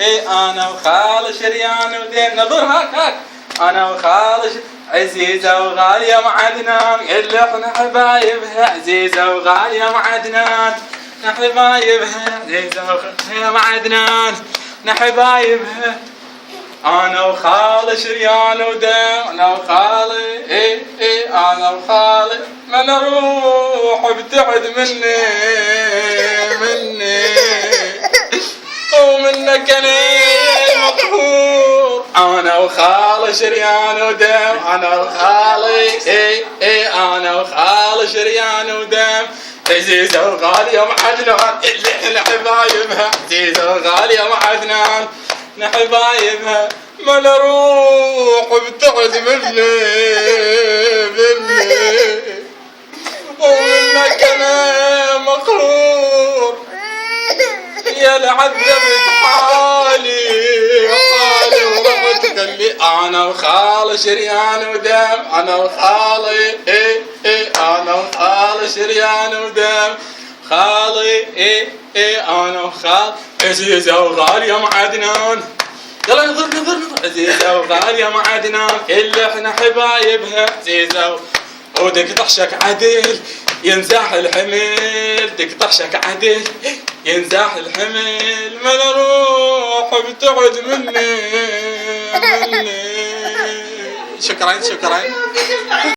انا وخال شريان ودين نظر هاك انا وخال عزيزة وغالية مع عدنان اللي احنا حبايبها عزيزة وغالية مع عدنان حبايبها عزيزة وغالية مع عدنان حبايبها انا وخالي شريان ودم انا وخالي انا وخالي ما نروح ابتعد مني ومنك انا مقهور انا وخالي شريان ودم انا وخالي انا وخالي شريان ودم عزيزة وغالية مع عدنان اللي احنا حبايبها عزيزة وغالية مع عدنان حبايبها ما نروح ابتعد مني ومنك انا مقهور يا لعذبت حالي ورحت قلبي انا وخالي شريان ودم انا وخالي انا وخالي شريان ودم خالي انا وخالي عزيزة وغالية مع عدنان يلا نظر عزيزة وغالية مع عدنان اللي احنا حبايبها عزيزة ودك طحشك عدل ينزاح الحمل دك طحشك عدل ينزاح الحمل ما نروح ابتعد مني شكرا